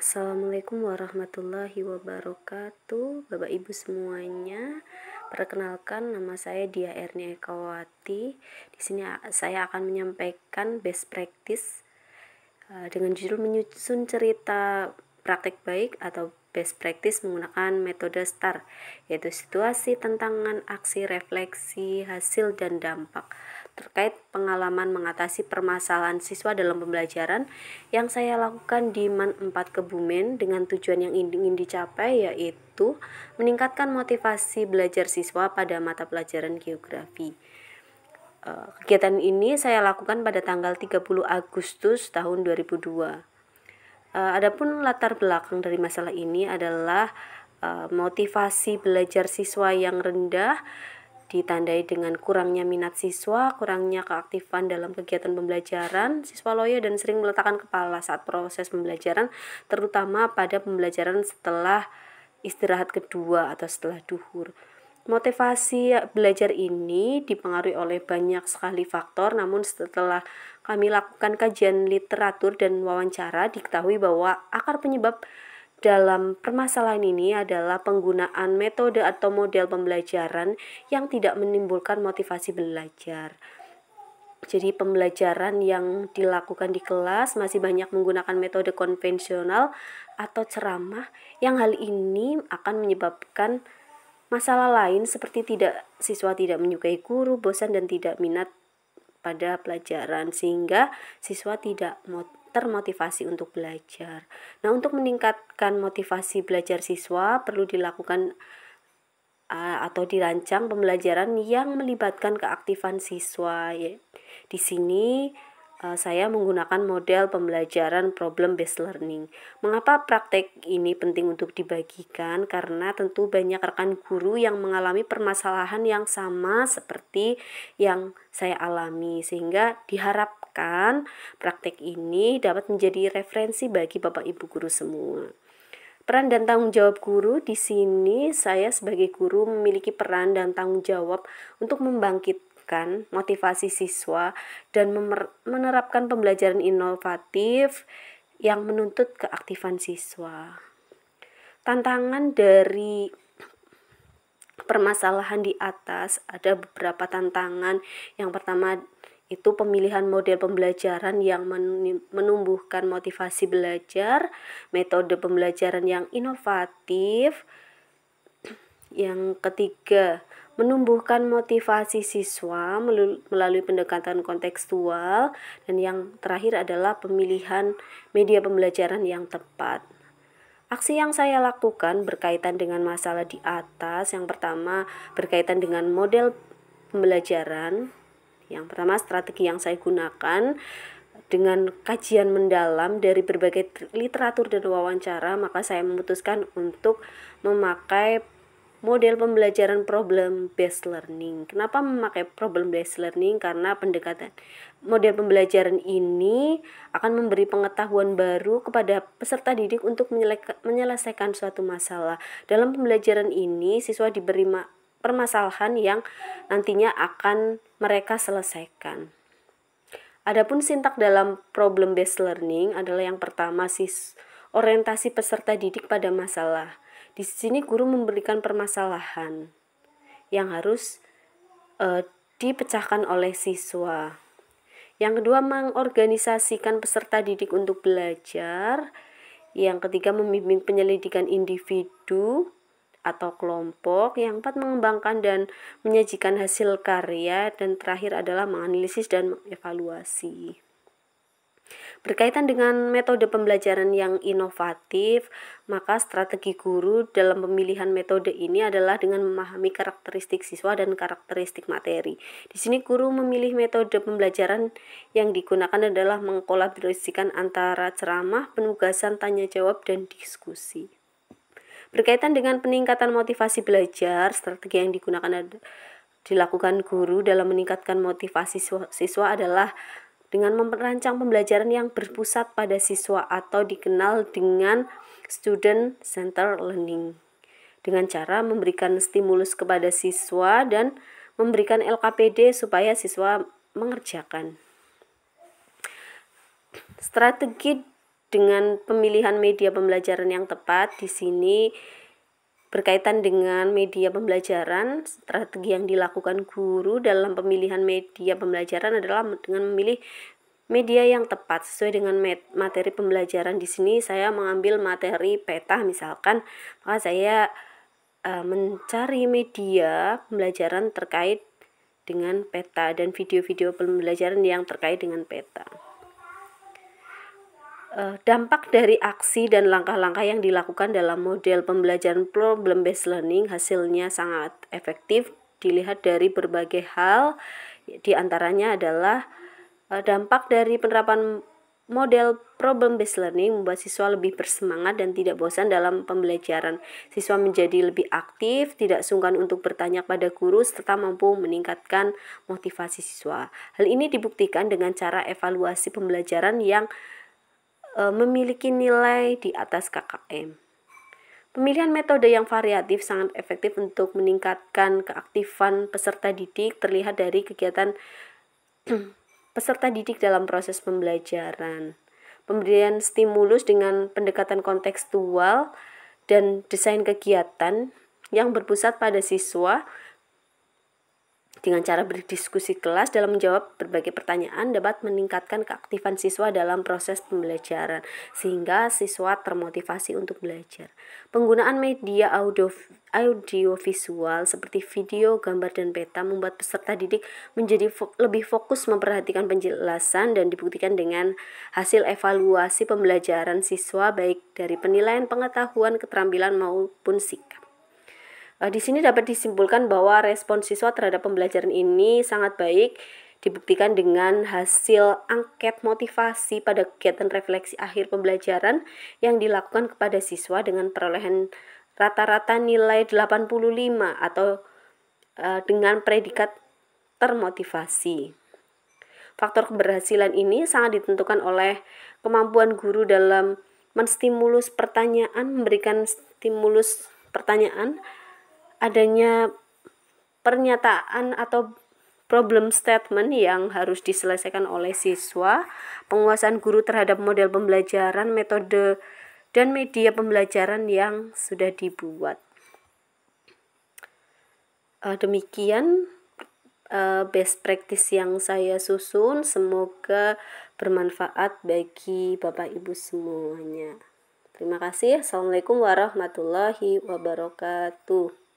Assalamualaikum warahmatullahi wabarakatuh, Bapak Ibu semuanya. Perkenalkan, nama saya Dia Ernia Ekawati. Di sini saya akan menyampaikan best practice dengan judul menyusun cerita praktek baik atau best practice menggunakan metode STAR, yaitu situasi, tantangan, aksi, refleksi, hasil, dan dampak. Terkait pengalaman mengatasi permasalahan siswa dalam pembelajaran yang saya lakukan di MAN 4 Kebumen dengan tujuan yang ingin dicapai, yaitu meningkatkan motivasi belajar siswa pada mata pelajaran geografi. Kegiatan ini saya lakukan pada tanggal 30 Agustus tahun 2002. Adapun latar belakang dari masalah ini adalah motivasi belajar siswa yang rendah ditandai dengan kurangnya minat siswa, kurangnya keaktifan dalam kegiatan pembelajaran, siswa loyo dan sering meletakkan kepala saat proses pembelajaran, terutama pada pembelajaran setelah istirahat kedua atau setelah duhur. Motivasi belajar ini dipengaruhi oleh banyak sekali faktor, namun setelah kami lakukan kajian literatur dan wawancara, diketahui bahwa akar penyebab dalam permasalahan ini adalah penggunaan metode atau model pembelajaran yang tidak menimbulkan motivasi belajar. Jadi pembelajaran yang dilakukan di kelas masih banyak menggunakan metode konvensional atau ceramah, yang hal ini akan menyebabkan masalah lain seperti siswa tidak menyukai guru, bosan dan tidak minat pada pelajaran, sehingga siswa tidak termotivasi untuk belajar. Nah, untuk meningkatkan motivasi belajar siswa perlu dilakukan atau dirancang pembelajaran yang melibatkan keaktifan siswa. Di sini saya menggunakan model pembelajaran problem based learning. Mengapa praktek ini penting untuk dibagikan? Karena tentu banyak rekan guru yang mengalami permasalahan yang sama seperti yang saya alami, sehingga diharapkan praktek ini dapat menjadi referensi bagi Bapak Ibu guru semua. Peran dan tanggung jawab guru di sini, saya sebagai guru memiliki peran dan tanggung jawab untuk membangkitkan motivasi siswa dan menerapkan pembelajaran inovatif yang menuntut keaktifan siswa. Tantangan dari permasalahan di atas, ada beberapa tantangan. Yang pertama itu pemilihan model pembelajaran yang menumbuhkan motivasi belajar, metode pembelajaran yang inovatif. Yang ketiga, menumbuhkan motivasi siswa melalui pendekatan kontekstual, dan yang terakhir adalah pemilihan media pembelajaran yang tepat. Aksi yang saya lakukan berkaitan dengan masalah di atas. Yang pertama berkaitan dengan model pembelajaran. Yang pertama, strategi yang saya gunakan dengan kajian mendalam dari berbagai literatur dan wawancara, maka saya memutuskan untuk memakai model pembelajaran problem based learning. Kenapa memakai problem based learning? Karena pendekatan model pembelajaran ini akan memberi pengetahuan baru kepada peserta didik untuk menyelesaikan suatu masalah. Dalam pembelajaran ini, siswa diberi permasalahan yang nantinya akan mereka selesaikan. Adapun sintak dalam problem based learning adalah yang pertama, orientasi peserta didik pada masalah. Di sini guru memberikan permasalahan yang harus dipecahkan oleh siswa. Yang kedua, mengorganisasikan peserta didik untuk belajar. Yang ketiga, membimbing penyelidikan individu atau kelompok. Yang keempat, mengembangkan dan menyajikan hasil karya. Dan terakhir adalah menganalisis dan mengevaluasi. Berkaitan dengan metode pembelajaran yang inovatif, maka strategi guru dalam pemilihan metode ini adalah dengan memahami karakteristik siswa dan karakteristik materi. Di sini guru memilih metode pembelajaran yang digunakan adalah mengkolaborasikan antara ceramah, penugasan, tanya jawab, dan diskusi. Berkaitan dengan peningkatan motivasi belajar, strategi yang dilakukan guru dalam meningkatkan motivasi siswa adalah dengan merancang pembelajaran yang berpusat pada siswa atau dikenal dengan student centered learning, dengan cara memberikan stimulus kepada siswa dan memberikan LKPD supaya siswa mengerjakan. Strategi dengan pemilihan media pembelajaran yang tepat. Di sini berkaitan dengan media pembelajaran, strategi yang dilakukan guru dalam pemilihan media pembelajaran adalah dengan memilih media yang tepat sesuai dengan materi pembelajaran. Di sini saya mengambil materi peta misalkan, maka saya mencari media pembelajaran terkait dengan peta dan video-video pembelajaran yang terkait dengan peta. Dampak dari aksi dan langkah-langkah yang dilakukan dalam model pembelajaran problem based learning hasilnya sangat efektif dilihat dari berbagai hal. Di antaranya adalah dampak dari penerapan model problem based learning membuat siswa lebih bersemangat dan tidak bosan dalam pembelajaran. Siswa menjadi lebih aktif, tidak sungkan untuk bertanya pada guru, serta mampu meningkatkan motivasi siswa. Hal ini dibuktikan dengan cara evaluasi pembelajaran yang memiliki nilai di atas KKM. Pemilihan metode yang variatif sangat efektif untuk meningkatkan keaktifan peserta didik, terlihat dari kegiatan peserta didik dalam proses pembelajaran. Pemberian stimulus dengan pendekatan kontekstual dan desain kegiatan yang berpusat pada siswa dengan cara berdiskusi kelas dalam menjawab berbagai pertanyaan dapat meningkatkan keaktifan siswa dalam proses pembelajaran sehingga siswa termotivasi untuk belajar. Penggunaan media audiovisual seperti video, gambar, dan peta membuat peserta didik menjadi lebih fokus memperhatikan penjelasan dan dibuktikan dengan hasil evaluasi pembelajaran siswa baik dari penilaian pengetahuan, keterampilan maupun sikap. Di sini dapat disimpulkan bahwa respon siswa terhadap pembelajaran ini sangat baik, dibuktikan dengan hasil angket motivasi pada kegiatan refleksi akhir pembelajaran yang dilakukan kepada siswa dengan perolehan rata-rata nilai 85 atau dengan predikat termotivasi. Faktor keberhasilan ini sangat ditentukan oleh kemampuan guru dalam menstimulus pertanyaan, memberikan stimulus pertanyaan, adanya pernyataan atau problem statement yang harus diselesaikan oleh siswa, penguasaan guru terhadap model pembelajaran, metode, dan media pembelajaran yang sudah dibuat. Demikian best practice yang saya susun, semoga bermanfaat bagi Bapak Ibu semuanya. Terima kasih. Assalamualaikum warahmatullahi wabarakatuh.